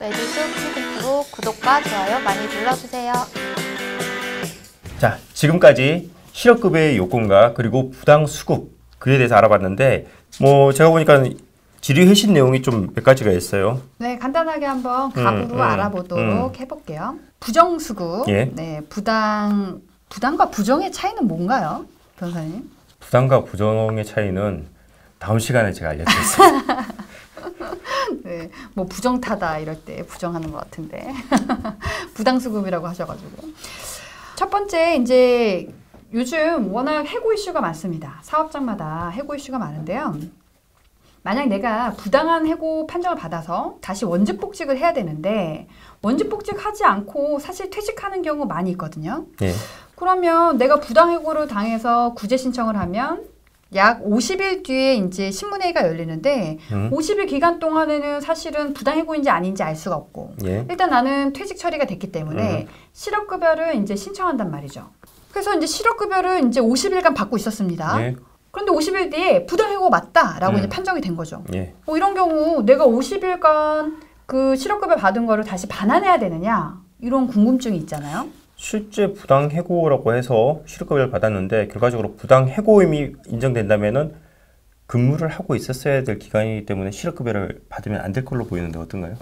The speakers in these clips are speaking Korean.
레디수 취급부로 구독과 좋아요 많이 눌러주세요. 자, 지금까지 실업급여의 요건과 그리고 부당수급 그에 대해서 알아봤는데 제가 보니까 질의회신 내용이 좀 몇 가지가 있어요. 네, 간단하게 한번 갑으로 알아보도록 해볼게요. 부정수급, 예. 네, 부당과 부정의 차이는 뭔가요, 변호사님? 부당과 부정의 차이는 다음 시간에 제가 알려드리겠습니다. 네, 뭐 부정타다 이럴 때 부정하는 것 같은데 부당수급이라고 하셔가지고 첫 번째 이제 요즘 워낙 해고 이슈가 많습니다. 사업장마다 해고 이슈가 많은데요. 만약 내가 부당한 해고 판정을 받아서 다시 원직복직을 해야 되는데 원직복직하지 않고 사실 퇴직하는 경우 많이 있거든요. 예. 그러면 내가 부당해고를 당해서 구제 신청을 하면 약 50일 뒤에 이제 신문회의가 열리는데 50일 기간 동안에는 사실은 부당해고인지 아닌지 알 수가 없고 예. 일단 나는 퇴직 처리가 됐기 때문에 실업급여를 이제 신청한단 말이죠. 그래서 이제 실업급여를 이제 50일간 받고 있었습니다. 예. 그런데 50일 뒤에 부당해고 맞다라고 이제 판정이 된 거죠. 예. 이런 경우 내가 50일간 그 실업급여 받은 거를 다시 반환해야 되느냐 이런 궁금증이 있잖아요. 실제 부당해고라고 해서 실업급여를 받았는데 결과적으로 부당해고임이 인정된다면은 근무를 하고 있었어야 될 기간이기 때문에 실업급여를 받으면 안 될 걸로 보이는데 어떤가요?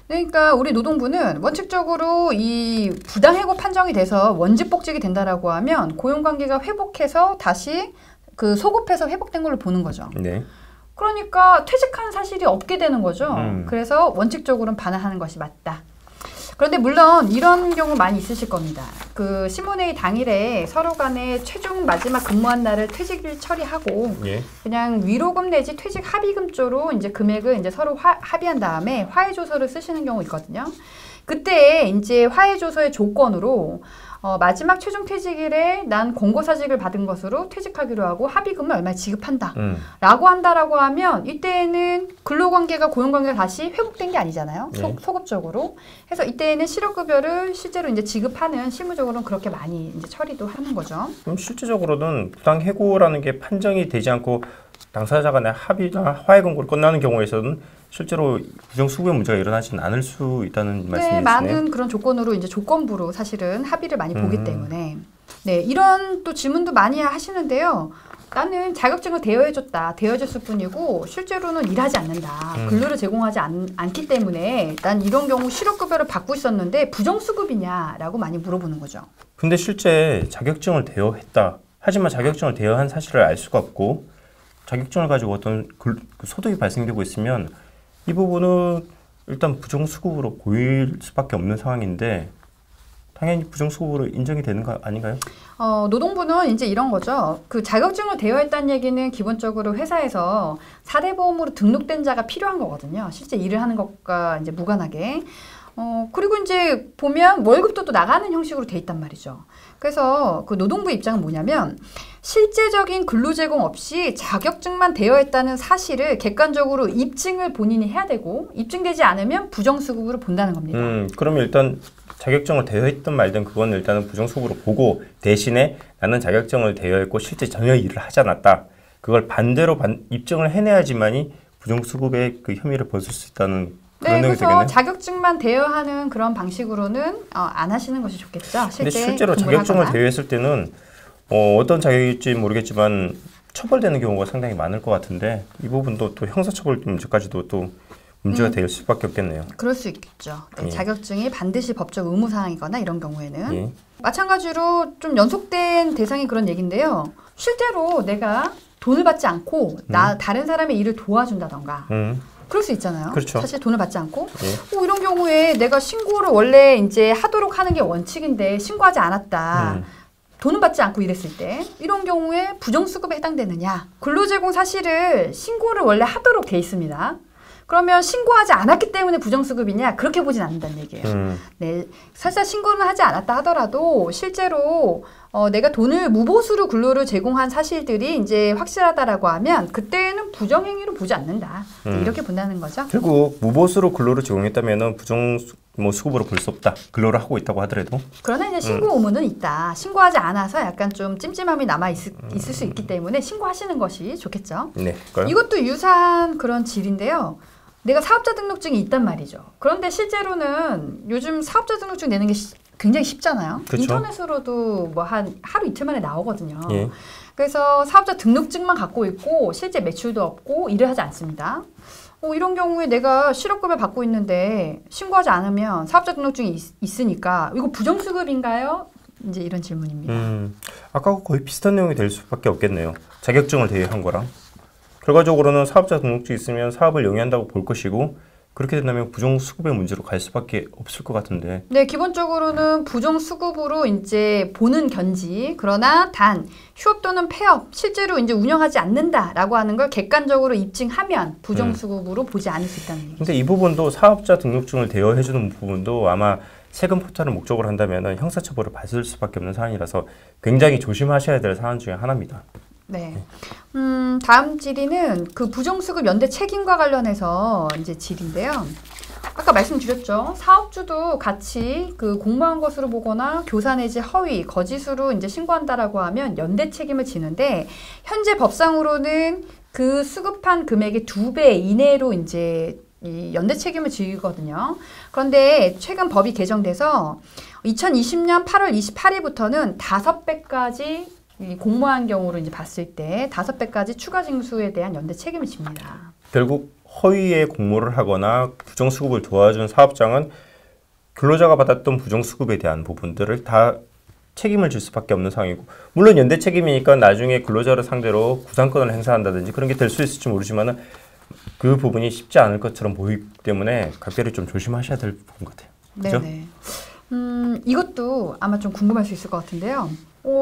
그러니까 우리 노동부는 원칙적으로 이 부당해고 판정이 돼서 원직복직이 된다라고 하면 고용관계가 회복해서 다시 그 소급해서 회복된 걸로 보는 거죠. 네. 그러니까 퇴직한 사실이 없게 되는 거죠. 그래서 원칙적으로는 반환하는 것이 맞다. 그런데 물론 이런 경우 많이 있으실 겁니다. 그 신문회의 당일에 서로 간에 최종 마지막 근무한 날을 퇴직일 처리하고 예. 그냥 위로금 내지 퇴직 합의금조로 이제 금액을 이제 서로 합의한 다음에 화해조서를 쓰시는 경우 있거든요. 그때 이제 화해조서의 조건으로 마지막 최종 퇴직일에 난 공고사직을 받은 것으로 퇴직하기로 하고 합의금을 얼마 지급한다 라고 한다라고 하면 이때에는 근로관계가 고용관계가 다시 회복된 게 아니잖아요. 네. 소급적으로. 해서 이때에는 실업급여를 실제로 이제 지급하는 실무적으로는 그렇게 많이 이제 처리도 하는 거죠. 그럼 실질적으로는 부당해고라는 게 판정이 되지 않고 당사자 간의 합의나 화해 공고를 끝나는 경우에서는 실제로 부정수급의 문제가 일어나지는 않을 수 있다는 말씀이시네요. 네, 많은 그런 조건으로 이제 조건부로 사실은 합의를 많이 보기 때문에 네, 이런 또 질문도 많이 하시는데요. 나는 자격증을 대여해줬다, 대여해줬을 뿐이고 실제로는 일하지 않는다, 근로를 제공하지 않기 때문에 난 이런 경우 실업급여를 받고 있었는데 부정수급이냐라고 많이 물어보는 거죠. 근데 실제 자격증을 대여했다. 하지만 자격증을 대여한 사실을 알 수가 없고 자격증을 가지고 어떤 소득이 발생되고 있으면 이 부분은 일단 부정수급으로 보일 수밖에 없는 상황인데 당연히 부정수급으로 인정이 되는 거 아닌가요? 노동부는 이제 이런 거죠. 그 자격증을 대여했다는 얘기는 기본적으로 회사에서 4대 보험으로 등록된 자가 필요한 거거든요. 실제 일을 하는 것과 이제 무관하게. 그리고 이제 보면 월급도 또 나가는 형식으로 돼 있단 말이죠. 그래서 그 노동부 입장은 뭐냐면 실제적인 근로 제공 없이 자격증만 대여했다는 사실을 객관적으로 입증을 본인이 해야 되고 입증되지 않으면 부정수급으로 본다는 겁니다. 그러면 일단 자격증을 대여했든 말든 그건 일단은 부정수급으로 보고 대신에 나는 자격증을 대여했고 실제 전혀 일을 하지 않았다. 그걸 반대로 입증을 해내야지만이 부정수급의 그 혐의를 벗을 수 있다는 그런 네, 내용이 그래서 되겠네요. 자격증만 대여하는 그런 방식으로는 안 하시는 것이 좋겠죠. 근데 실제로 자격증을 대여했을 때는 어떤 자격일지 모르겠지만 처벌되는 경우가 상당히 많을 것 같은데 이 부분도 또 형사처벌 문제까지도 또 문제가 될 수밖에 없겠네요. 그럴 수 있겠죠. 네, 예. 자격증이 반드시 법적 의무사항이거나 이런 경우에는 예. 마찬가지로 좀 연속된 대상이 그런 얘기인데요. 실제로 내가 돈을 받지 않고 다른 사람의 일을 도와준다던가 그럴 수 있잖아요. 그렇죠. 사실 돈을 받지 않고 예. 이런 경우에 내가 신고를 원래 이제 하도록 하는 게 원칙인데 신고하지 않았다. 돈은 받지 않고 일했을 때 이런 경우에 부정수급에 해당되느냐. 근로제공 사실을 신고를 원래 하도록 돼 있습니다. 그러면 신고하지 않았기 때문에 부정수급이냐? 그렇게 보진 않는다는 얘기예요. 네, 설사 신고는 하지 않았다 하더라도 실제로 내가 돈을 무보수로 근로를 제공한 사실들이 이제 확실하다라고 하면 그때는 부정행위로 보지 않는다. 네, 이렇게 본다는 거죠. 결국 무보수로 근로를 제공했다면은 수급으로 볼 수 없다. 근로를 하고 있다고 하더라도. 그러나 이제 신고 의무는 있다. 신고하지 않아서 약간 좀 찜찜함이 남아 있을 수 있기 때문에 신고하시는 것이 좋겠죠. 네. 이것도 유사한 그런 질인데요. 내가 사업자 등록증이 있단 말이죠. 그런데 실제로는 요즘 사업자 등록증 내는 게 굉장히 쉽잖아요. 그쵸? 인터넷으로도 뭐 한 하루 이틀 만에 나오거든요. 예. 그래서 사업자 등록증만 갖고 있고 실제 매출도 없고 일을 하지 않습니다. 이런 경우에 내가 실업급여 받고 있는데 신고하지 않으면 사업자 등록증이 있으니까 이거 부정수급인가요? 이제 이런 질문입니다. 아까 거의 비슷한 내용이 될 수밖에 없겠네요. 자격증을 대여한 거랑. 결과적으로는 사업자 등록증이 있으면 사업을 영위한다고 볼 것이고 그렇게 된다면 부정수급의 문제로 갈 수밖에 없을 것 같은데. 네, 기본적으로는 부정수급으로 이제 보는 견지. 그러나 단 휴업 또는 폐업 실제로 이제 운영하지 않는다라고 하는 걸 객관적으로 입증하면 부정수급으로 보지 않을 수 있다는 얘기죠. 근데 이 부분도 사업자 등록증을 대여해주는 부분도 아마 세금 포탈을 목적으로 한다면 형사처벌을 받을 수밖에 없는 사안이라서 굉장히 조심하셔야 될 사안 중에 하나입니다. 네. 다음 질의는 그 부정수급 연대 책임과 관련해서 이제 질인데요. 아까 말씀드렸죠. 사업주도 같이 그 공모한 것으로 보거나 교사 내지 허위, 거짓으로 이제 신고한다라고 하면 연대 책임을 지는데 현재 법상으로는 그 수급한 금액의 2배 이내로 이제 이 연대 책임을 지거든요. 그런데 최근 법이 개정돼서 2020년 8월 28일부터는 5배까지 공모한 경우로 이제 봤을 때 5배까지 추가 징수에 대한 연대 책임을 집니다. 결국 허위의 공모를 하거나 부정수급을 도와준 사업장은 근로자가 받았던 부정수급에 대한 부분들을 다 책임을 질 수밖에 없는 상황이고, 물론 연대 책임이니까 나중에 근로자를 상대로 구상권을 행사한다든지 그런 게 될 수 있을지 모르지만은 그 부분이 쉽지 않을 것처럼 보이기 때문에 각별히 좀 조심하셔야 될 부분 같아요. 그죠? 네네. 이것도 아마 좀 궁금할 수 있을 것 같은데요.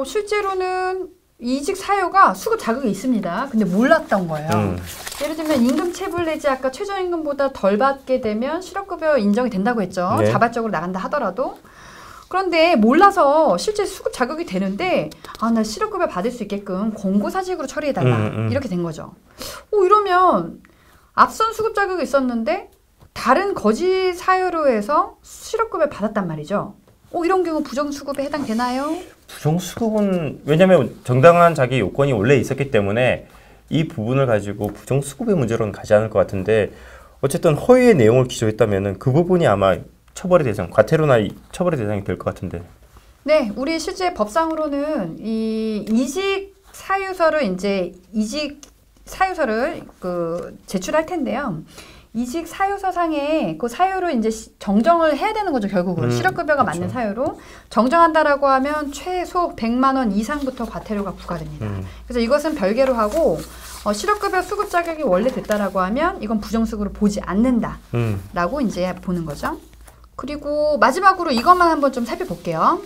실제로는 이직 사유가 수급 자격이 있습니다. 근데 몰랐던 거예요. 예를 들면 임금체불 내지 아까 최저임금보다 덜 받게 되면 실업급여 인정이 된다고 했죠. 네. 자발적으로 나간다 하더라도. 그런데 몰라서 실제 수급 자격이 되는데 나 실업급여 받을 수 있게끔 권고사직으로 처리해달라. 이렇게 된 거죠. 이러면 앞선 수급 자격이 있었는데 다른 거짓 사유로 해서 실업급여 받았단 말이죠. 이런 경우 부정수급에 해당되나요? 부정수급은 왜냐하면 정당한 자기 요건이 원래 있었기 때문에 이 부분을 가지고 부정수급의 문제로는 가지 않을 것 같은데, 어쨌든 허위의 내용을 기소했다면 그 부분이 아마 처벌의 대상, 과태료나 처벌의 대상이 될 것 같은데. 네, 우리 실제 법상으로는 이 이직 사유서를 제출할 텐데요. 이직 사유서상에 그 사유를 이제 정정을 해야 되는 거죠, 결국은. 실업급여가 그렇죠. 맞는 사유로. 정정한다라고 하면 최소 100만 원 이상부터 과태료가 부과됩니다. 그래서 이것은 별개로 하고, 실업급여 수급 자격이 원래 됐다라고 하면 이건 부정수급으로 보지 않는다라고 이제 보는 거죠. 그리고 마지막으로 이것만 한번 좀 살펴볼게요.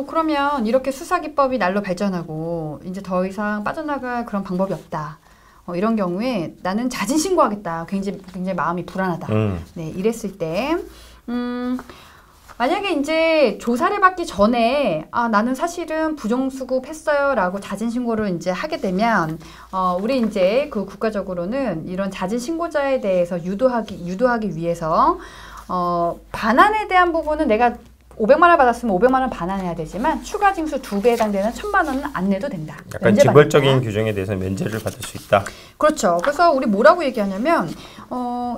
그러면 이렇게 수사기법이 날로 발전하고 이제 더 이상 빠져나갈 그런 방법이 없다. 이런 경우에 나는 자진 신고하겠다. 굉장히 마음이 불안하다. 네, 이랬을 때 만약에 이제 조사를 받기 전에 나는 사실은 부정수급했어요라고 자진 신고를 이제 하게 되면 우리 이제 그 국가적으로는 이런 자진 신고자에 대해서 유도하기 위해서 반환에 대한 부분은 내가 500만 원 받았으면 500만 원 반환해야 되지만 추가 징수 2배에 해당되는 1000만 원은 안 내도 된다. 약간 지벌적인 규정에 대해서 면제를 받을 수 있다. 그렇죠. 그래서 우리 뭐라고 얘기하냐면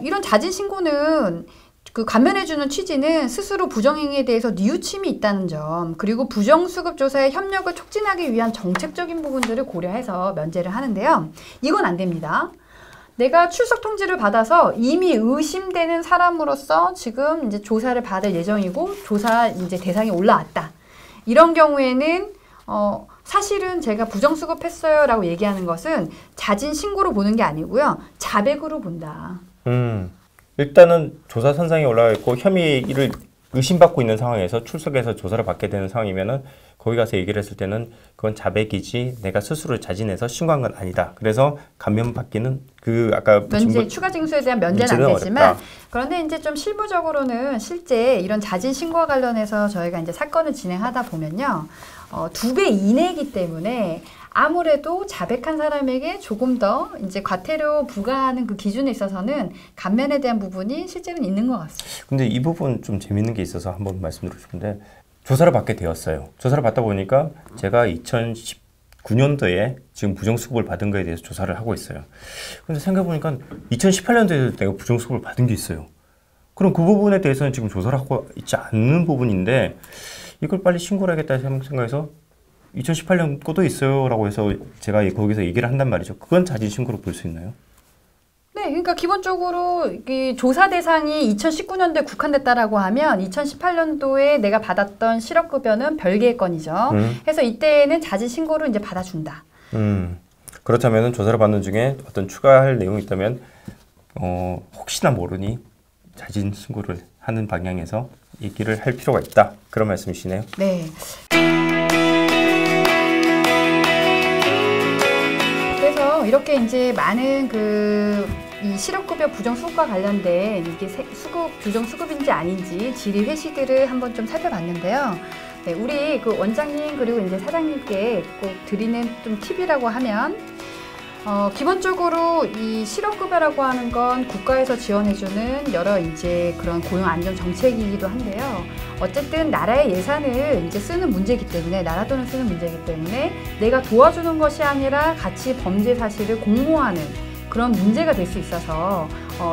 이런 자진 신고는 그 감면해주는 취지는 스스로 부정행위에 대해서 뉘우침이 있다는 점, 그리고 부정수급 조사의 협력을 촉진하기 위한 정책적인 부분들을 고려해서 면제를 하는데요. 이건 안 됩니다. 내가 출석 통지를 받아서 이미 의심되는 사람으로서 지금 이제 조사를 받을 예정이고 조사 이제 대상이 올라왔다. 이런 경우에는 사실은 제가 부정수급했어요라고 얘기하는 것은 자진 신고로 보는 게 아니고요. 자백으로 본다. 일단은 조사 선상에 올라가 있고 혐의를 의심받고 있는 상황에서 출석해서 조사를 받게 되는 상황이면은 거기 가서 얘기를 했을 때는 그건 자백이지 내가 스스로 자진해서 신고한 건 아니다. 그래서 감면받기는 아까 면제 추가 징수에 대한 면제는 안 되지만 어렵다. 그런데 이제 좀 실무적으로는 실제 이런 자진 신고와 관련해서 저희가 이제 사건을 진행하다 보면요. 2배 이내이기 때문에 아무래도 자백한 사람에게 조금 더 이제 과태료 부과하는 그 기준에 있어서는 감면에 대한 부분이 실제는 있는 것 같습니다. 근데 이 부분 좀 재밌는 게 있어서 한번 말씀드리고 싶은데, 조사를 받게 되었어요. 조사를 받다 보니까 제가 2019년도에 지금 부정수급을 받은 거에 대해서 조사를 하고 있어요. 근데 생각해보니까 2018년도에 내가 부정수급을 받은 게 있어요. 그럼 그 부분에 대해서는 지금 조사를 하고 있지 않는 부분인데 이걸 빨리 신고를 하겠다 생각해서 2018년 거도 있어요 라고 해서 제가 거기서 얘기를 한단 말이죠. 그건 자진신고로 볼 수 있나요? 네, 그러니까 기본적으로 이 조사 대상이 2019년도에 국한됐다라고 하면 2018년도에 내가 받았던 실업급여는 별개의 건이죠. 그래서 이때는 자진신고를 이제 받아준다. 그렇다면 조사를 받는 중에 어떤 추가할 내용이 있다면 혹시나 모르니 자진신고를 하는 방향에서 얘기를 할 필요가 있다. 그런 말씀이시네요. 네. 그래서 이렇게 이제 많은 이 실업급여 부정수급과 관련된 이게 수급, 부정수급인지 아닌지 질의 회시들을 한번 좀 살펴봤는데요. 네, 우리 그 원장님 그리고 이제 사장님께 꼭 드리는 좀 팁이라고 하면 기본적으로 이 실업급여라고 하는 건 국가에서 지원해주는 여러 이제 그런 고용 안정 정책이기도 한데요. 어쨌든 나라의 예산을 이제 쓰는 문제이기 때문에, 나라 돈을 쓰는 문제이기 때문에 내가 도와주는 것이 아니라 같이 범죄 사실을 공모하는 그런 문제가 될 수 있어서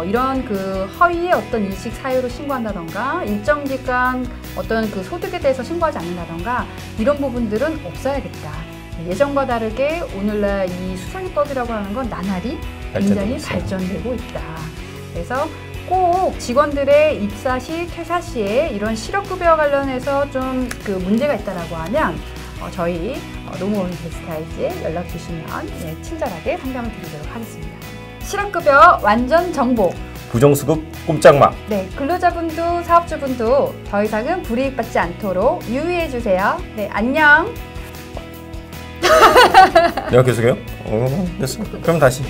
이런 그 허위의 어떤 인식 사유로 신고한다던가 일정 기간 어떤 그 소득에 대해서 신고하지 않는다던가 이런 부분들은 없어야겠다. 예전과 다르게 오늘날 이 수사기법이라고 하는 건 나날이 굉장히 발전되고 있다. 그래서 꼭 직원들의 입사 시, 퇴사 시에 이런 실업급여 관련해서 좀 그 문제가 있다라고 하면 저희 노무원 게스트하우스에 연락 주시면 친절하게 상담을 드리도록 하겠습니다. 실업급여 완전 정복. 부정수급 꼼짝마. 네, 근로자분도 사업주분도 더 이상은 불이익받지 않도록 유의해 주세요. 네, 안녕. 내가 계속해요? 됐어. 그럼 다시.